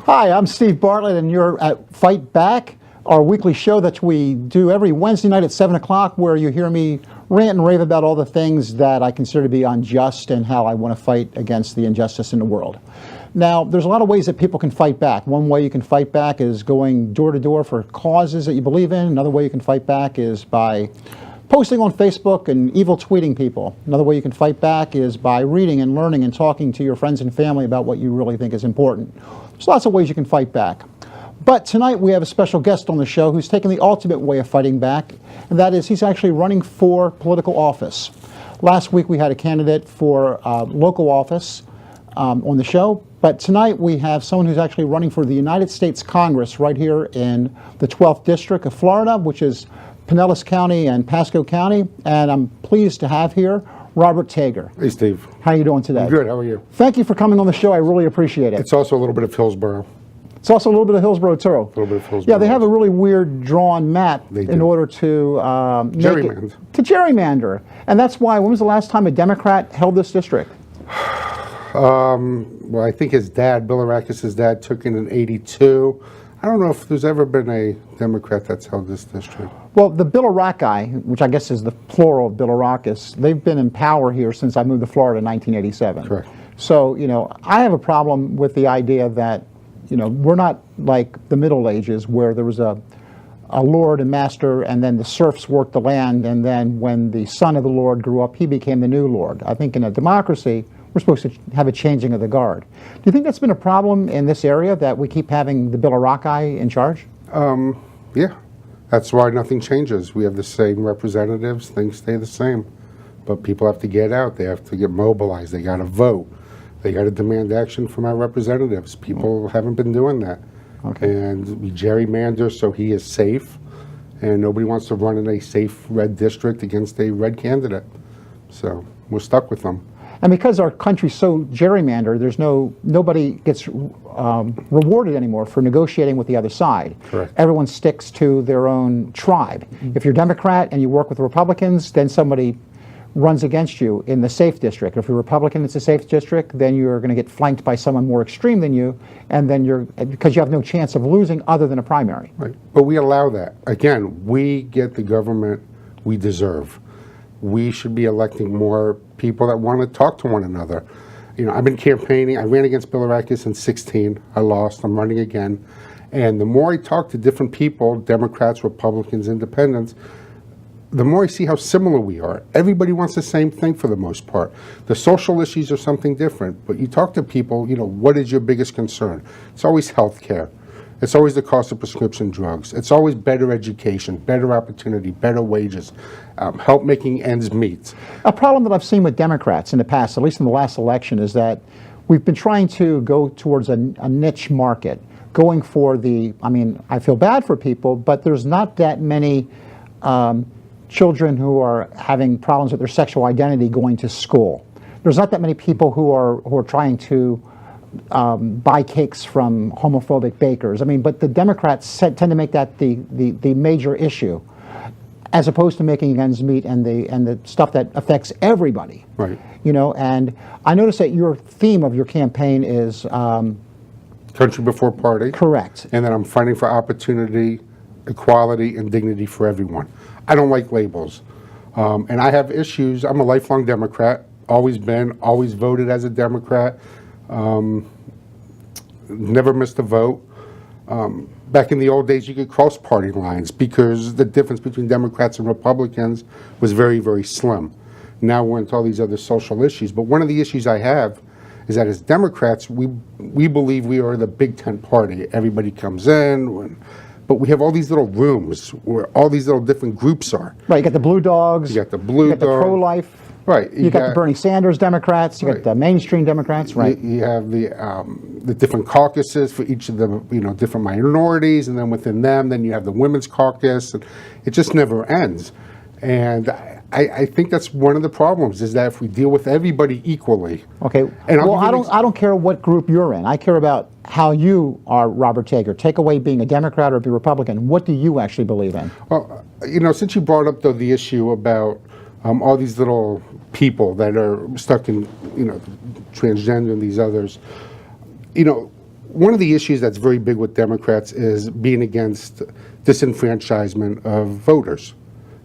Hi, I'm Steve Bartlett, and you're at Fight Back, our weekly show that we do every Wednesday night at 7 o'clock, where you hear me rant and rave about all the things that I consider to be unjust and how I want to fight against the injustice in the world. Now, there's a lot of ways that people can fight back. One way you can fight back is going door to door for causes that you believe in. Another way you can fight back is by posting on Facebook and evil tweeting people. Another way you can fight back is by reading and learning and talking to your friends and family about what you really think is important. There's lots of ways you can fight back. But tonight we have a special guest on the show who's taken the ultimate way of fighting back, and that is he's actually running for political office. Last week we had a candidate for local office on the show, but tonight we have someone who's actually running for the United States Congress right here in the 12th District of Florida, which is Pinellas County and Pasco County, and I'm pleased to have here Robert Tager. Hey, Steve. How are you doing today? I'm good. How are you? Thank you for coming on the show. I really appreciate it. It's also a little bit of Hillsborough. It's also a little bit of Hillsborough, too. A little bit of Hillsborough. Yeah, they have a really weird drawn map in order to gerrymander. And that's why, when was the last time a Democrat held this district? Well, I think his dad, Bilirakis' dad, took it in '82. I don't know if there's ever been a Democrat that's held this district. Well, the Bilirakis, which I guess is the plural of Bilirakis, they've been in power here since I moved to Florida in 1987. Correct. So, you know, I have a problem with the idea that, you know, we're not like the Middle Ages where there was a lord and master, and then the serfs worked the land, and then when the son of the lord grew up, he became the new lord. I think in a democracy, we're supposed to have a changing of the guard. Do you think that's been a problem in this area, that we keep having the Bilirakis in charge? Yeah. That's why nothing changes. We have the same representatives. Things stay the same. But people have to get out. They have to get mobilized. They got to vote. They got to demand action from our representatives. People haven't been doing that. Okay. And we gerrymander so he is safe. And nobody wants to run in a safe red district against a red candidate. So we're stuck with them. And because our country's so gerrymandered, there's nobody gets rewarded anymore for negotiating with the other side. Correct. Everyone sticks to their own tribe. If you're Democrat and you work with Republicans, then somebody runs against you in the safe district. If you're Republican, it's a safe district, then you're going to get flanked by someone more extreme than you, and then because you have no chance of losing other than a primary. Right. But we allow that. Again, we get the government we deserve. We should be electing more people that want to talk to one another. You know, I've been campaigning. I ran against Bilirakis in '16. I lost. I'm running again. And the more I talk to different people, Democrats, Republicans, Independents, the more I see how similar we are. Everybody wants the same thing for the most part. The social issues are something different. But you talk to people, you know, what is your biggest concern? It's always health care. It's always the cost of prescription drugs. It's always better education, better opportunity, better wages, help making ends meet. A problem that I've seen with Democrats in the past, at least in the last election, is that we've been trying to go towards a niche market, going for I mean, I feel bad for people, but there's not that many children who are having problems with their sexual identity going to school. There's not that many people who are trying to buy cakes from homophobic bakers. I mean, but the Democrats tend to make that the major issue, as opposed to making ends meet and the stuff that affects everybody. Right. You know, and I noticed that your theme of your campaign is country before party. Correct. And then I'm fighting for opportunity, equality, and dignity for everyone. I don't like labels, and I have issues. I'm a lifelong Democrat. Always been. Always voted as a Democrat. Never missed a vote. Back in the old days, you could cross party lines because the difference between Democrats and Republicans was very, very slim. Now we're into all these other social issues. But one of the issues I have is that as Democrats, we believe we are the big tent party. Everybody comes in, but we have all these little rooms where all these little different groups are. Right, you got the Blue Dogs. You got the Blue You got the Dog. pro-life. Right. You got the Bernie Sanders Democrats. You got the mainstream Democrats. Right. You have the different caucuses for each of the different minorities, and then within them, then you have the women's caucus, and it just never ends. And I think that's one of the problems is that if we deal with everybody equally. Okay. And well, I don't care what group you're in. I care about how you are, Robert Tager. Take away being a Democrat or be a Republican. What do you actually believe in? Well, since you brought up though the issue about all these little people that are stuck in, transgender and these others, one of the issues that's very big with Democrats is being against disenfranchisement of voters.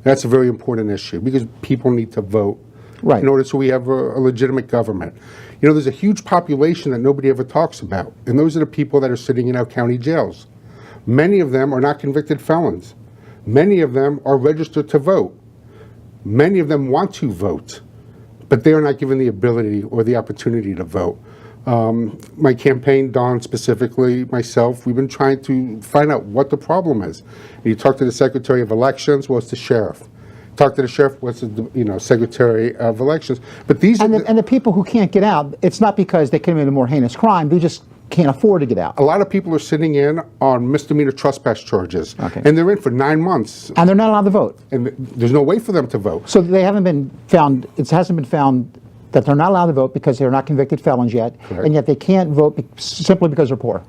That's a very important issue because people need to vote in order so we have a legitimate government. There's a huge population that nobody ever talks about, and those are the people that are sitting in our county jails. Many of them are not convicted felons. Many of them are registered to vote. Many of them want to vote, but they are not given the ability or the opportunity to vote. My campaign, Don specifically, myself, we've been trying to find out what the problem is. You talk to the Secretary of Elections, well, it's the sheriff. Talk to the sheriff, what's the Secretary of Elections. But these and the people who can't get out, it's not because they committed a more heinous crime. They just can't afford to get out. A lot of people are sitting in on misdemeanor trespass charges, Okay. and they're in for 9 months. And they're not allowed to vote. And there's no way for them to vote. So they haven't been found, it hasn't been found that they're not allowed to vote because they're not convicted felons yet, Correct. and yet they can't vote simply because they're poor.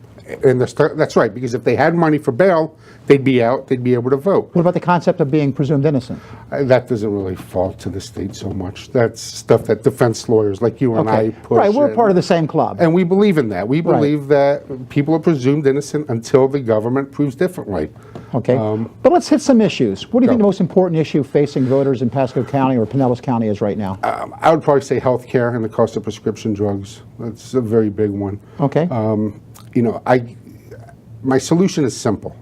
And that's right, because if they had money for bail, they'd be out, they'd be able to vote. What about the concept of being presumed innocent? That doesn't really fall to the state so much. That's stuff that defense lawyers like you and I push. Right, we're in. part of the same club. And we believe in that. We believe that people are presumed innocent until the government proves differently. Okay, but let's hit some issues. What do you think Go. the most important issue facing voters in Pasco County or Pinellas County is right now? I would probably say health care and the cost of prescription drugs. That's a very big one. Okay. My solution is simple.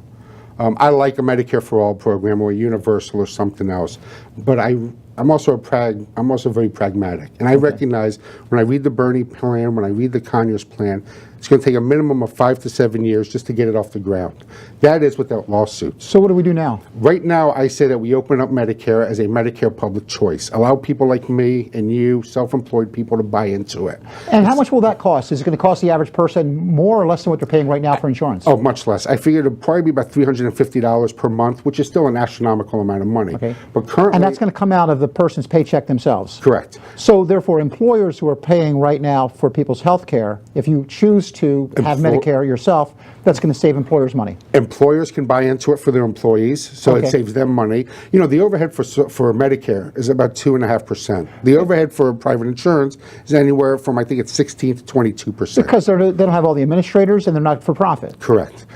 I like a Medicare for All program or a universal or something else, but I'm also very pragmatic, and I recognize when I read the Bernie plan, when I read the Conyers plan, it's going to take a minimum of 5 to 7 years just to get it off the ground. That is without lawsuits. So what do we do now? Right now, I say that we open up Medicare as a Medicare public choice. Allow people like me and you, self-employed people, to buy into it. And how much will that cost? Is it going to cost the average person more or less than what they're paying right now for insurance? Oh, much less. I figured it'd probably be about $350 per month, which is still an astronomical amount of money. Okay. But currently, And that's going to come out of the person's paycheck themselves. correct. So therefore, employers who are paying right now for people's health care, if you choose to have Medicare yourself, that's going to save employers money. Employers can buy into it for their employees, so Okay. it saves them money. The overhead for Medicare is about 2.5%. The overhead for private insurance is anywhere from, I think it's 16 to 22%. Because they don't have all the administrators and they're not for profit. Correct.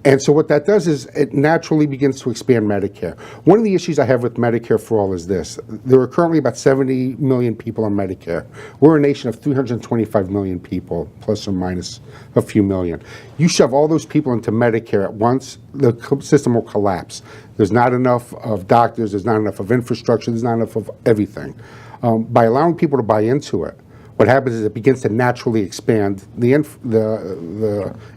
And so what that does is it naturally begins to expand Medicare. One of the issues I have with Medicare for All is this. There are currently about 70 million people on Medicare. We're a nation of 325 million people, plus or minus a few million. You shove all those people into Medicare at once, the system will collapse. There's not enough of doctors, there's not enough of infrastructure, there's not enough of everything. By allowing people to buy into it, what happens is it begins to naturally expand the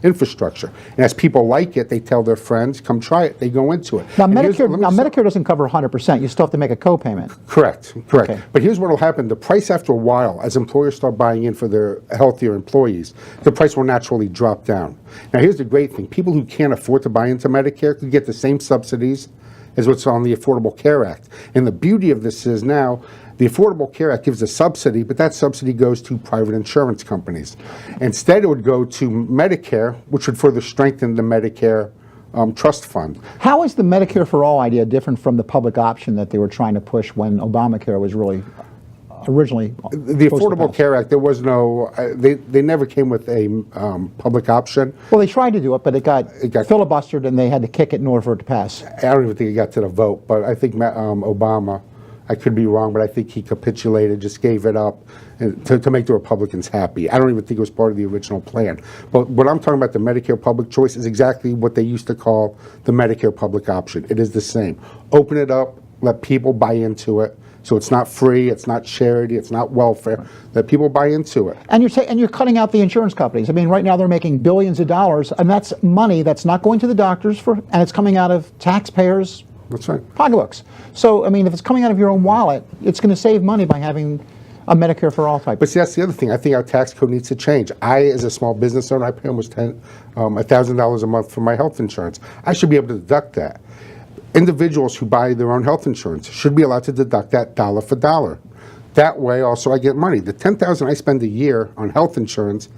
infrastructure. And as people like it, they tell their friends, come try it. They go into it. Now, And Medicare doesn't cover 100%. You still have to make a co-payment. Correct. Okay. But here's what will happen. The price after a while, as employers start buying in for their healthier employees, the price will naturally drop down. Now, here's the great thing. People who can't afford to buy into Medicare could get the same subsidies as what's on the Affordable Care Act. And the beauty of this is now, the Affordable Care Act gives a subsidy, but that subsidy goes to private insurance companies. Instead, it would go to Medicare, which would further strengthen the Medicare trust fund. How is the Medicare for All idea different from the public option that they were trying to push when Obamacare was really originally The Affordable Care Act, there was no, they never came with a public option. Well, they tried to do it, but it got filibustered and they had to kick it in order for it to pass. I don't even think it got to the vote, but I think Obama I could be wrong, but I think he capitulated, just gave it up to make the Republicans happy. I don't even think it was part of the original plan. But what I'm talking about, the Medicare public choice, is exactly what they used to call the Medicare public option. It is the same. Open it up, let people buy into it. So it's not free, it's not charity, it's not welfare. Let people buy into it. And you're cutting out the insurance companies. I mean, right now they're making billions of dollars, and that's money that's not going to the doctors and it's coming out of taxpayers' That's right. pocketbooks. So, I mean, if it's coming out of your own wallet, it's going to save money by having a Medicare for all type. But see, that's the other thing. I think our tax code needs to change. As a small business owner, I pay almost $1,000 a month for my health insurance. I should be able to deduct that. Individuals who buy their own health insurance should be allowed to deduct that dollar for dollar. That way, also, I get money. The $10,000 I spend a year on health insurance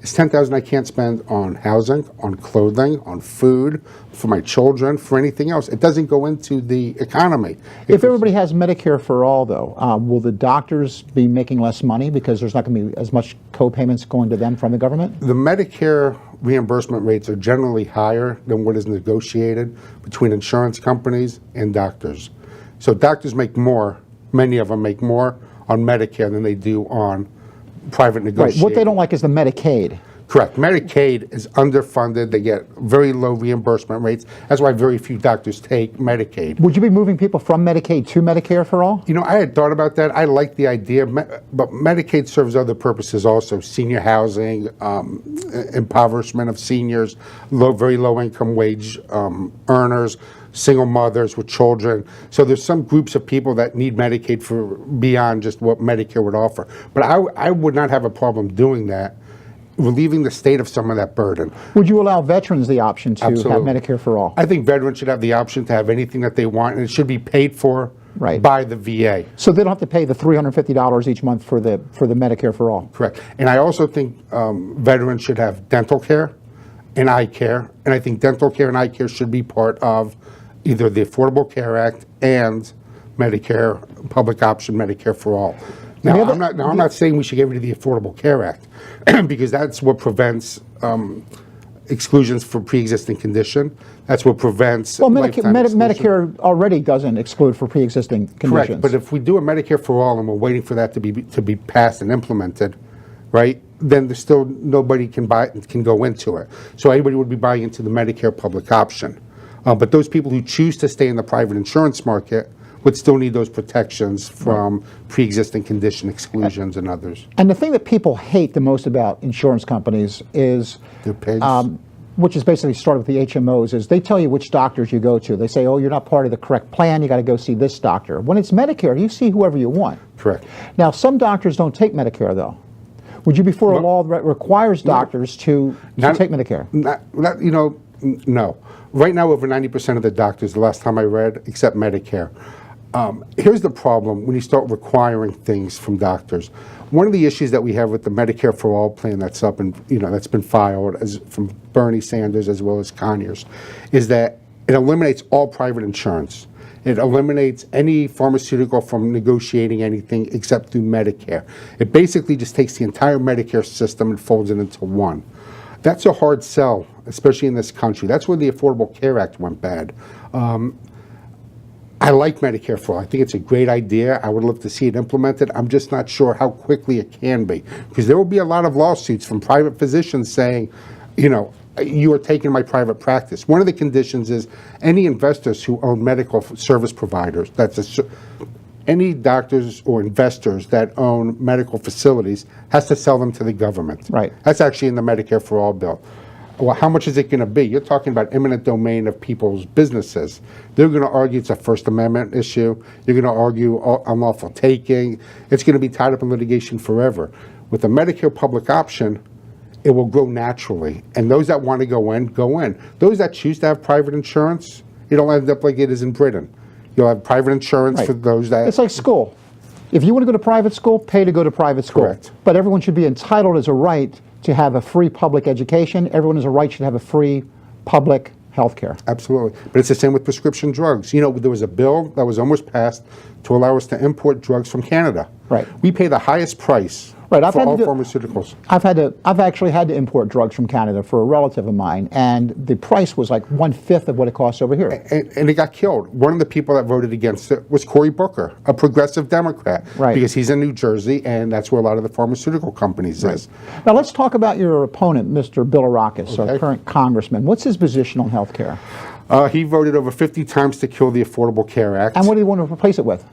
is $10,000 I can't spend on housing, on clothing, on food, for my children, for anything else. It doesn't go into the economy. If everybody has Medicare for all, though, will the doctors be making less money because there's not going to be as much co-payments going to them from the government? The Medicare reimbursement rates are generally higher than what is negotiated between insurance companies and doctors. So doctors make more, many of them make more on Medicare than they do on private negotiation. Right. What they don't like is the Medicaid. Correct. Medicaid is underfunded. They get very low reimbursement rates. That's why very few doctors take Medicaid. Would you be moving people from Medicaid to Medicare for all? You know, I had thought about that. I like the idea, but Medicaid serves other purposes also. Senior housing, impoverishment of seniors, very low income wage earners, single mothers with children. So there's some groups of people that need Medicaid for beyond just what Medicare would offer. But I would not have a problem doing that, relieving the state of some of that burden. Would you allow veterans the option to Absolutely. have Medicare for all? I think veterans should have the option to have anything that they want, and it should be paid for Right. by the VA. So they don't have to pay the $350 each month for the Medicare for all. Correct. And I also think veterans should have dental care and eye care, and I think dental care and eye care should be part of either the Affordable Care Act and Medicare, public option Medicare for all. Now, I'm not saying we should get rid of the Affordable Care Act because that's what prevents exclusions for pre-existing condition. That's what prevents. Well, lifetime exclusion. Medicare already doesn't exclude for pre-existing conditions. Correct, but if we do a Medicare for all and we're waiting for that to be passed and implemented, right? Then there's still nobody can go into it. So everybody would be buying into the Medicare public option. But those people who choose to stay in the private insurance market would still need those protections from pre-existing condition exclusions and others. And the thing that people hate the most about insurance companies is, Their pigs. which is basically started with the HMOs, is they tell you which doctors you go to. They say, oh, you're not part of the correct plan, you got to go see this doctor. When it's Medicare, you see whoever you want. Correct. Now, some doctors don't take Medicare, though. Would you be for a law that requires doctors to take Medicare? No. Right now, over 90% of the doctors, the last time I read, accept Medicare. Here's the problem when you start requiring things from doctors. One of the issues that we have with the Medicare for All plan that's up and that's been filed from Bernie Sanders as well as Conyers is that it eliminates all private insurance. It eliminates any pharmaceutical from negotiating anything except through Medicare. It basically just takes the entire Medicare system and folds it into one. That's a hard sell, especially in this country. That's where the Affordable Care Act went bad. I like Medicare for all. I think it's a great idea. I would love to see it implemented. I'm just not sure how quickly it can be, because there will be a lot of lawsuits from private physicians saying, you are taking my private practice. One of the conditions is any investors who own medical service providers, any doctors or investors that own medical facilities has to sell them to the government. Right. That's actually in the Medicare for All bill. Well, how much is it going to be? You're talking about eminent domain of people's businesses. They're going to argue it's a First Amendment issue. You're going to argue unlawful taking. It's going to be tied up in litigation forever. With the Medicare public option, it will grow naturally. And those that want to go in, go in. Those that choose to have private insurance, it'll end up like it is in Britain. You'll have private insurance for those that... It's like school. If you want to go to private school, pay to go to private school. Correct. But everyone should be entitled as a right to have a free public education. Everyone as a right should have a free public health care. Absolutely. But it's the same with prescription drugs. There was a bill that was almost passed to allow us to import drugs from Canada. Right. We pay the highest price Right, I've for had all to do- pharmaceuticals. I've actually had to import drugs from Canada for a relative of mine, and the price was like 1/5 of what it costs over here. And it got killed. One of the people that voted against it was Cory Booker, a progressive Democrat, Right. because he's in New Jersey, and that's where a lot of the pharmaceutical companies is. Now let's talk about your opponent, Mr. Bilirakis, our Okay. current congressman. What's his position on health care? He voted over 50 times to kill the Affordable Care Act. And what do you want to replace it with?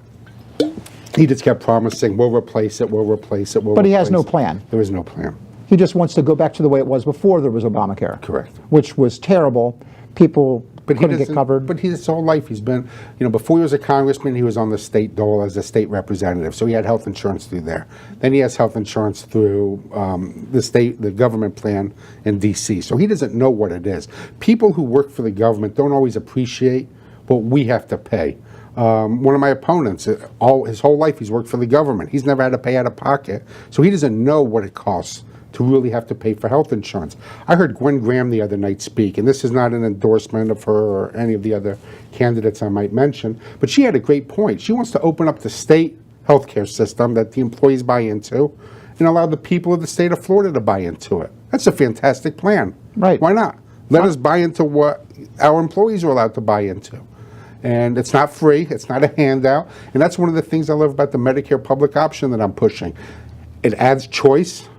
He just kept promising, we'll replace it, we'll replace it, we'll But he has no replace it." plan. There is no plan. He just wants to go back to the way it was before there was Obamacare. Correct. Which was terrible. People But he couldn't get doesn't- covered. But his whole life he's been, before he was a congressman, he was on the state dole as a state representative. So he had health insurance through there. Then he has health insurance through the government plan in D.C. So he doesn't know what it is. People who work for the government don't always appreciate what we have to pay. One of my opponents, his whole life he's worked for the government. He's never had to pay out of pocket. So he doesn't know what it costs to really have to pay for health insurance. I heard Gwen Graham the other night speak, and this is not an endorsement of her or any of the other candidates I might mention, but she had a great point. She wants to open up the state healthcare system that the employees buy into and allow the people of the state of Florida to buy into it. That's a fantastic plan. Right. Why not? Let us buy into what our employees are allowed to buy into. And it's not free, it's not a handout, and that's one of the things I love about the Medicare public option that I'm pushing. It adds choice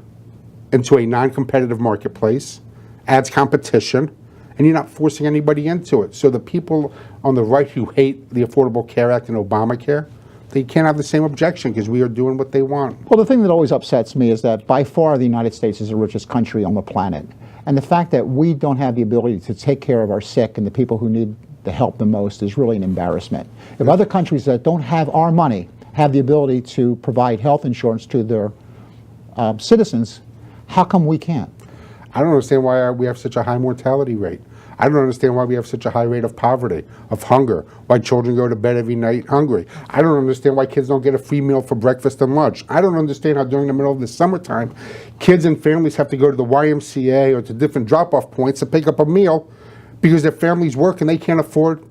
into a non-competitive marketplace, adds competition, and you're not forcing anybody into it. So the people on the right who hate the Affordable Care Act and Obamacare, they can't have the same objection because we are doing what they want. Well, the thing that always upsets me is that by far the United States is the richest country on the planet. And the fact that we don't have the ability to take care of our sick and the people who need the help the most is really an embarrassment. If other countries that don't have our money have the ability to provide health insurance to their citizens, how come we can't? I don't understand why we have such a high mortality rate. I don't understand why we have such a high rate of poverty, of hunger, why children go to bed every night hungry. I don't understand why kids don't get a free meal for breakfast and lunch. I don't understand how during the middle of the summertime, kids and families have to go to the YMCA or to different drop-off points to pick up a meal because their families work and they can't afford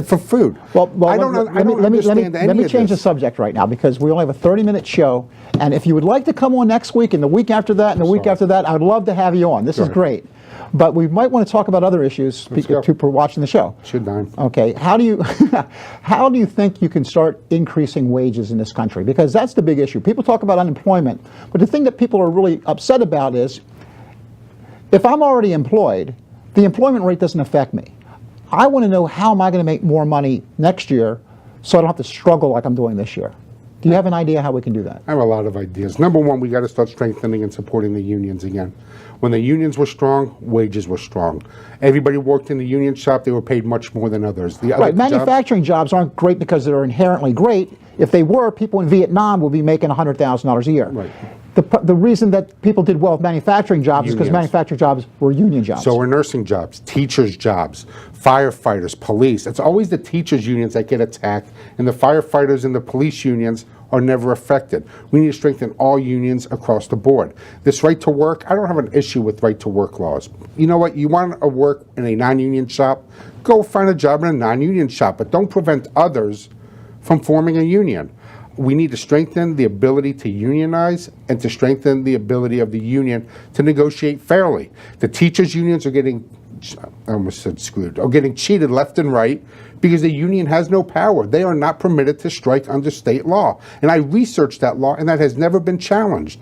for food. Well, I don't understand any let me of change the this. subject right now because we only have a 30-minute show. And if you would like to come on next week and the week after that and the week after that, I would love to have you on. This is Sure. great. But we might want to talk about other issues go. for watching the show. Should dime. Okay, how do you how do you think you can start increasing wages in this country? Because that's the big issue. People talk about unemployment, but the thing that people are really upset about is if I'm already employed, the employment rate doesn't affect me. I want to know how am I going to make more money next year so I don't have to struggle like I'm doing this year. Do you have an idea how we can do that? I have a lot of ideas. Number one, we got to start strengthening and supporting the unions again. When the unions were strong, wages were strong. Everybody worked in the union shop, they were paid much more than others. The other Right, manufacturing jobs aren't great because they're inherently great. If they were, people in Vietnam would be making $100,000 a year. Right. The reason that people did well with manufacturing jobs is because Unions. manufacturing jobs were union jobs. So are nursing jobs, teachers' jobs, firefighters, police. It's always the teachers' unions that get attacked, and the firefighters and the police unions are never affected. We need to strengthen all unions across the board. This right to work, I don't have an issue with right to work laws. You know what? You want to work in a non-union shop, go find a job in a non-union shop, but don't prevent others from forming a union. We need to strengthen the ability to unionize and to strengthen the ability of the union to negotiate fairly. The teachers' unions are getting, I almost said screwed, are getting cheated left and right because the union has no power. They are not permitted to strike under state law. And I researched that law, and that has never been challenged.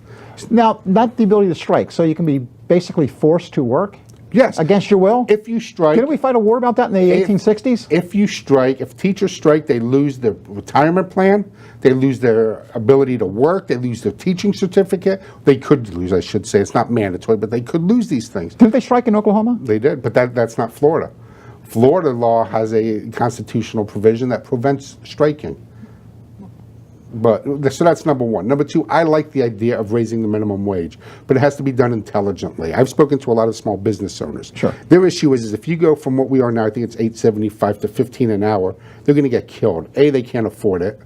Now, not the ability to strike, so you can be basically forced to work? Yes. Against your will? If you strike... Didn't we fight a war about that in the 1860s? If you strike, if teachers strike, they lose their retirement plan, they lose their ability to work, they lose their teaching certificate. They could lose, I should say. It's not mandatory, but they could lose these things. Didn't they strike in Oklahoma? They did, but that's not Florida. Florida law has a constitutional provision that prevents striking. So that's number one. Number two, I like the idea of raising the minimum wage, but it has to be done intelligently. I've spoken to a lot of small business owners. Sure. Their issue is if you go from what we are now, I think it's $8.75 to $15 an hour, they're going to get killed. A, they can't afford it.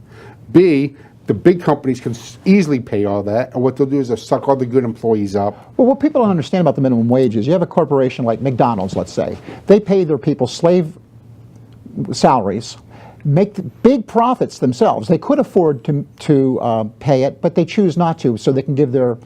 B, the big companies can easily pay all that, and what they'll do is they'll suck all the good employees up. Well, what people don't understand about the minimum wage is you have a corporation like McDonald's, let's say. They pay their people slave salaries. make big profits themselves. They could afford to pay it, but they choose not to, so they can give their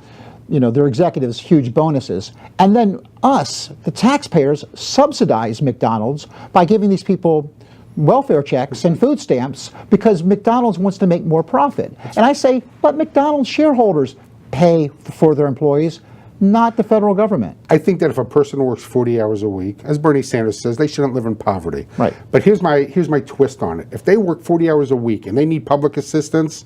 executives huge bonuses. And then us, the taxpayers, subsidize McDonald's by giving these people welfare checks and food stamps because McDonald's wants to make more profit. And I say, let McDonald's shareholders pay for their employees, not the federal government. I think that if a person works 40 hours a week, as Bernie Sanders says, they shouldn't live in poverty. Right. But here's my twist on it. If they work 40 hours a week and they need public assistance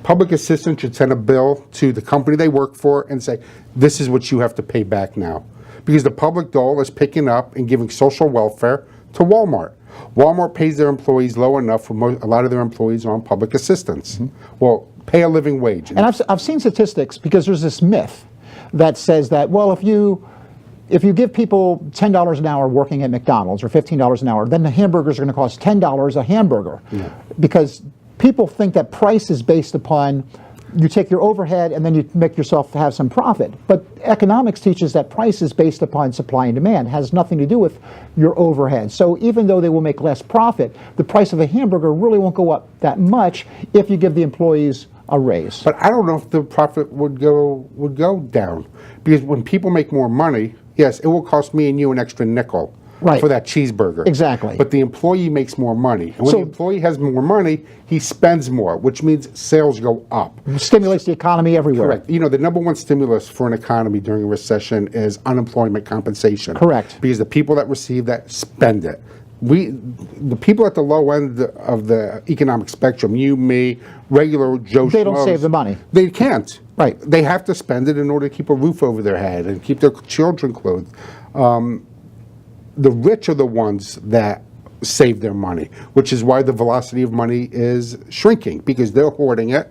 should send a bill to the company they work for and say, this is what you have to pay back now. Because the public dole is picking up and giving social welfare to Walmart. Walmart pays their employees low enough for a lot of their employees are on public assistance. Well, pay a living wage. And I've seen statistics because there's this myth that says that, well, if you give people $10 an hour working at McDonald's or $15 an hour, then the hamburgers are going to cost $10 a hamburger. Yeah. Because people think that price is based upon you take your overhead and then you make yourself have some profit. But economics teaches that price is based upon supply and demand, has nothing to do with your overhead. So even though they will make less profit, the price of a hamburger really won't go up that much if you give the employees a raise. But I don't know if the profit would go down, because when people make more money, yes, it will cost me and you an extra nickel for that cheeseburger. Exactly. But the employee makes more money. And when the employee has more money, he spends more, which means sales go up. It stimulates the economy everywhere. Correct. You know, the number one stimulus for an economy during a recession is unemployment compensation. Correct. Because the people that receive that spend it. The people at the low end of the economic spectrum, you, me, regular Joe They don't schmoes, save the money. They can't. Right. They have to spend it in order to keep a roof over their head and keep their children clothed. The rich are the ones that save their money, which is why the velocity of money is shrinking, because they're hoarding it.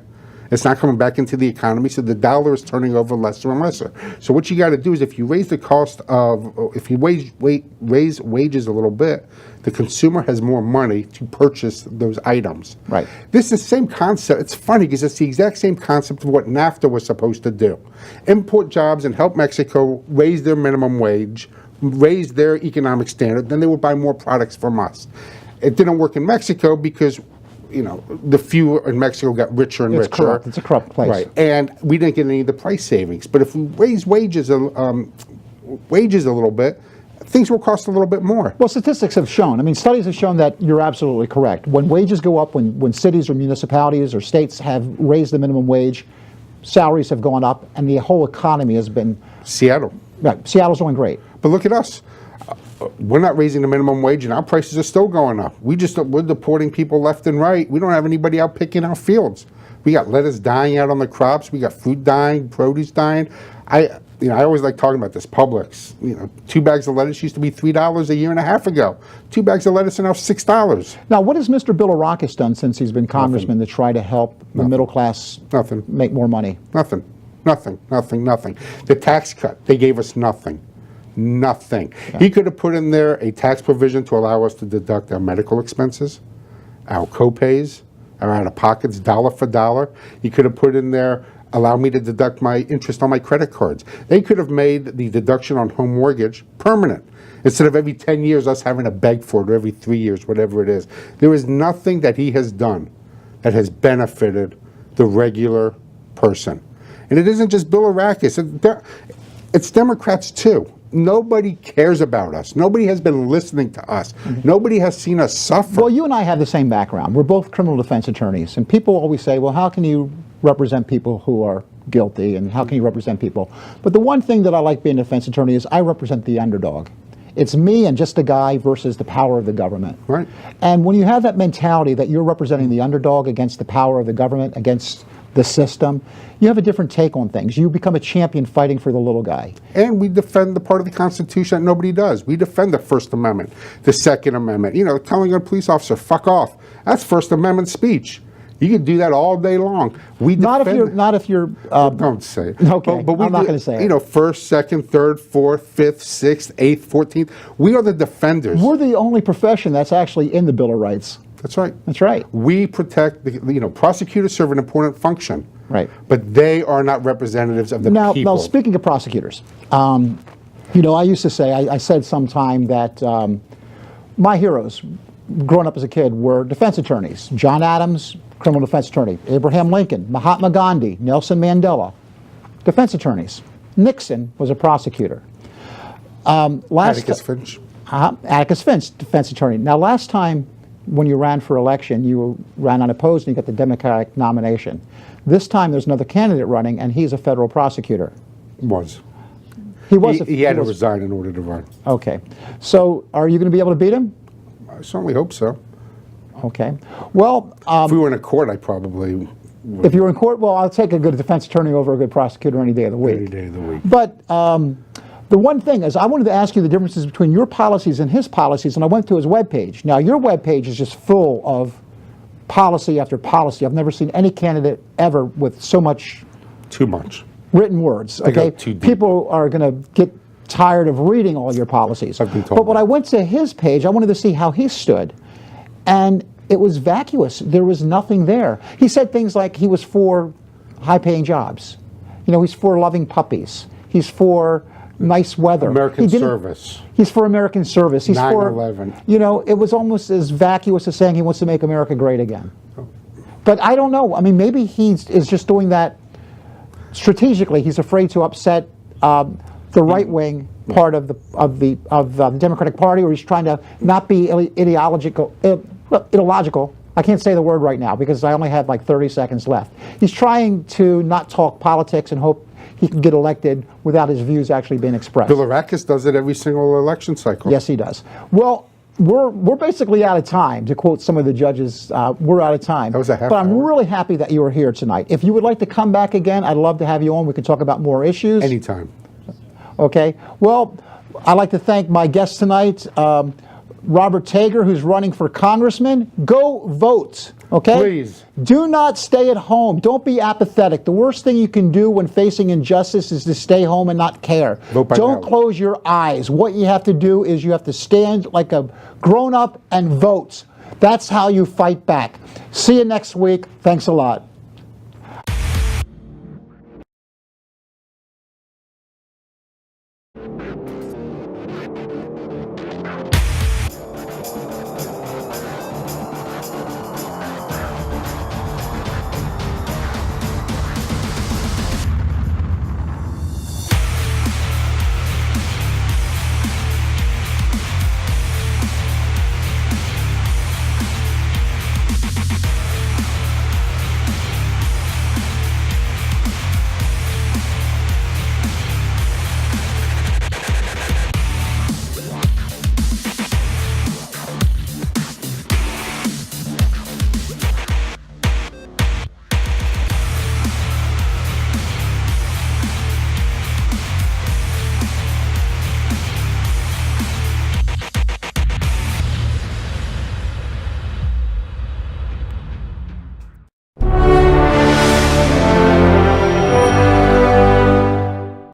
It's not coming back into the economy, so the dollar is turning over lesser and lesser. So what you got to do is, if you raise the cost of, if you raise wages a little bit, the consumer has more money to purchase those items. Right. This is the same concept. It's funny because it's the exact same concept of what NAFTA was supposed to do. Import jobs and help Mexico raise their minimum wage, raise their economic standard, then they would buy more products from us. It didn't work in Mexico because, you know, the few in Mexico got richer and richer. Corrupt. It's a corrupt place. Right, and we didn't get any of the price savings. But if we raise wages a little bit, things will cost a little bit more. Well, statistics have shown, I mean, studies have shown that you're absolutely correct. When wages go up, when cities or municipalities or states have raised the minimum wage, salaries have gone up, and the whole economy has been... Seattle. Right, Seattle's doing great. But look at us. We're not raising the minimum wage, and our prices are still going up. We're deporting people left and right. We don't have anybody out picking our fields. We got lettuce dying out on the crops. We got fruit dying, produce dying. I always like talking about this. Publix. 2 bags of lettuce used to be $3 a year and a half ago. 2 bags of lettuce are now $6. Now, what has Mr. Bilirakis done since he's been congressman to try to help the middle class make more money? Nothing. The tax cut, they gave us nothing. Nothing. Yeah. He could have put in there a tax provision to allow us to deduct our medical expenses, our co-pays, our out-of-pockets, dollar for dollar. He could have put in there, allow me to deduct my interest on my credit cards. They could have made the deduction on home mortgage permanent, instead of every 10 years us having to beg for it, or every 3 years, whatever it is. There is nothing that he has done that has benefited the regular person. And it isn't just Bilirakis. It's Democrats too. Nobody cares about us. Nobody has been listening to us. Mm-hmm. Nobody has seen us suffer. Well, you and I have the same background. We're both criminal defense attorneys. And people always say, well, how can you represent people who are guilty, and how can you represent people? But the one thing that I like being a defense attorney is I represent the underdog. It's me and just a guy versus the power of the government. Right. And when you have that mentality that you're representing the underdog against the power of the government, against the system, you have a different take on things. You become a champion fighting for the little guy. And we defend the part of the Constitution that nobody does. We defend the First Amendment, the Second Amendment. Telling a police officer, fuck off. That's First Amendment speech. You can do that all day long. Not if you're. Don't say it. Okay, but I'm not going to say it. First, second, third, fourth, fifth, sixth, eighth, 14th. We are the defenders. We're the only profession that's actually in the Bill of Rights. That's right. That's right. We protect prosecutors serve an important function. Right. But they are not representatives of the people. Now, speaking of prosecutors, I used to say, I said sometime that my heroes growing up as a kid were defense attorneys. John Adams, criminal defense attorney. Abraham Lincoln, Mahatma Gandhi, Nelson Mandela, defense attorneys. Nixon was a prosecutor. Atticus Finch. Atticus Finch, defense attorney. Now, last time when you ran for election, you ran unopposed and you got the Democratic nomination. This time there's another candidate running, and he's a federal prosecutor. Was. He was. He had to resign in order to run. Okay. So are you going to be able to beat him? I certainly hope so. Okay. Well, If we were in a court, I probably would. if you were in court, well, I'll take a good defense attorney over a good prosecutor any day of the week. Any day of the week. But the one thing is, I wanted to ask you the differences between your policies and his policies, and I went to his webpage. Now, your webpage is just full of policy after policy. I've never seen any candidate ever with so much Too much. written words. They go Okay, too deep. people are going to get tired of reading all your policies. I've been told But when that. I went to his page, I wanted to see how he stood, and it was vacuous. There was nothing there. He said things like he was for high-paying jobs. You know, he's for loving puppies. He's for nice weather. American He didn't- service. He's for American service. He's 9/11. for, you know, it was almost as vacuous as saying he wants to make America great again. But I don't know. I mean, maybe he is just doing that strategically. He's afraid to upset the right-wing part of the Democratic Party, or he's trying to not be ideological. I can't say the word right now because I only have like 30 seconds left. He's trying to not talk politics and hope he can get elected without his views actually being expressed. Bilirakis does it every single election cycle. Yes, he does. Well, we're basically out of time. To quote some of the judges, we're out of time. That was a half But I'm hour. really happy that you were here tonight. If you would like to come back again, I'd love to have you on. We can talk about more issues. Anytime. Okay. Well, I'd like to thank my guest tonight, Robert Tager, who's running for congressman. Go vote. Okay? Please. Do not stay at home. Don't be apathetic. The worst thing you can do when facing injustice is to stay home and not care. Vote by Don't ballot. close your eyes. What you have to do is you have to stand like a grown-up and vote. That's how you fight back. See you next week. Thanks a lot.